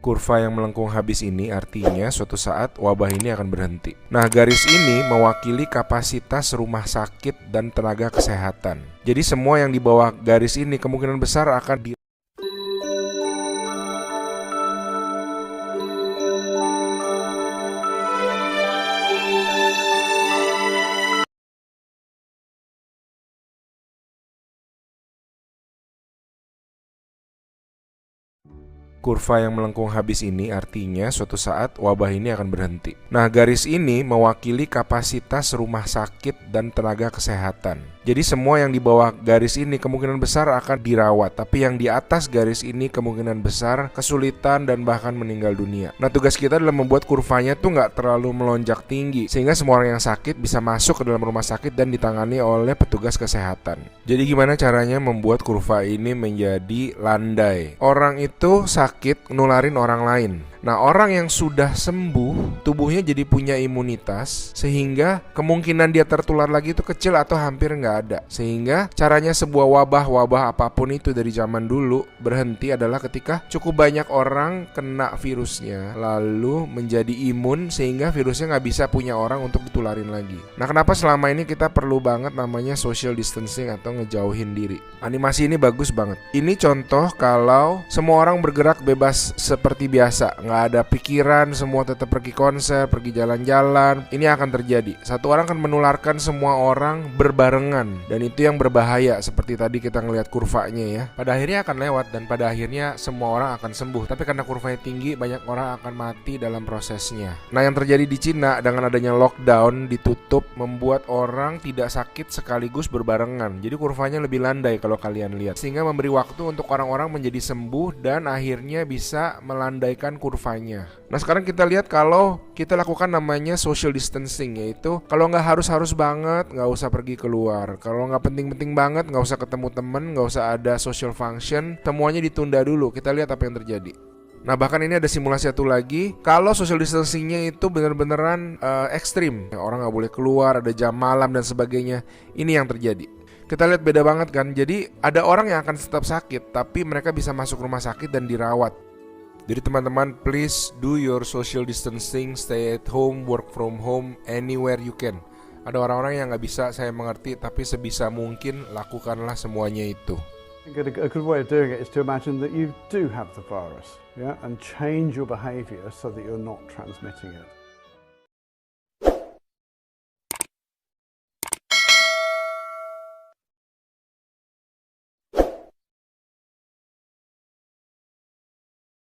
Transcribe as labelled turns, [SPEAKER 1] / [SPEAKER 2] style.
[SPEAKER 1] Kurva yang melengkung habis ini artinya suatu saat wabah ini akan berhenti. Nah, garis ini mewakili kapasitas rumah sakit dan tenaga kesehatan. Jadi semua yang di bawah garis ini kemungkinan besar akan Kurva yang melengkung habis ini artinya suatu saat wabah ini akan berhenti. Nah, garis ini mewakili kapasitas rumah sakit dan tenaga kesehatan. Jadi semua yang di bawah garis ini kemungkinan besar akan dirawat, tapi yang di atas garis ini kemungkinan besar kesulitan dan bahkan meninggal dunia. Nah, tugas kita adalah membuat kurvanya tuh nggak terlalu melonjak tinggi, sehingga semua orang yang sakit bisa masuk ke dalam rumah sakit dan ditangani oleh petugas kesehatan. Jadi gimana caranya membuat kurva ini menjadi landai? Orang itu sakit nularin orang lain. Nah, orang yang sudah sembuh, tubuhnya jadi punya imunitas, sehingga kemungkinan dia tertular lagi itu kecil atau hampir nggak ada. Sehingga caranya sebuah wabah apapun itu dari zaman dulu berhenti adalah ketika cukup banyak orang kena virusnya, lalu menjadi imun sehingga virusnya nggak bisa punya orang untuk ditularin lagi. Nah, kenapa selama ini kita perlu banget namanya social distancing atau ngejauhin diri? Animasi ini bagus banget. Ini contoh kalau semua orang bergerak bebas seperti biasa, nggak ada pikiran, semua tetap pergi konser, pergi jalan-jalan. Ini akan terjadi. Satu orang akan menularkan semua orang berbarengan, dan itu yang berbahaya. Seperti tadi kita ngelihat kurvanya ya. Pada akhirnya akan lewat dan pada akhirnya semua orang akan sembuh. Tapi karena kurvanya tinggi, banyak orang akan mati dalam prosesnya. Nah, yang terjadi di Cina dengan adanya lockdown, ditutup, membuat orang tidak sakit sekaligus berbarengan. Jadi kurvanya lebih landai kalau kalian lihat, sehingga memberi waktu untuk orang-orang menjadi sembuh dan akhirnya bisa melandaikan kurva. Nah, sekarang kita lihat kalau kita lakukan namanya social distancing, yaitu kalau nggak harus banget nggak usah pergi keluar, kalau nggak penting-penting banget nggak usah ketemu temen, nggak usah ada social function, semuanya ditunda dulu. Kita lihat apa yang terjadi. Nah, bahkan ini ada simulasi satu lagi. Kalau social distancingnya itu benar-beneran ekstrim, orang nggak boleh keluar, ada jam malam dan sebagainya. Ini yang terjadi. Kita lihat beda banget kan. Jadi ada orang yang akan tetap sakit, tapi mereka bisa masuk rumah sakit dan dirawat. Jadi teman-teman, please do your social distancing, stay at home, work from home, anywhere you can. Ada orang-orang yang nggak bisa, saya mengerti, tapi sebisa mungkin lakukanlah semuanya itu.
[SPEAKER 2] A good way of doing it is to imagine that you do have the virus, yeah, and change your behavior so that you're not transmitting it.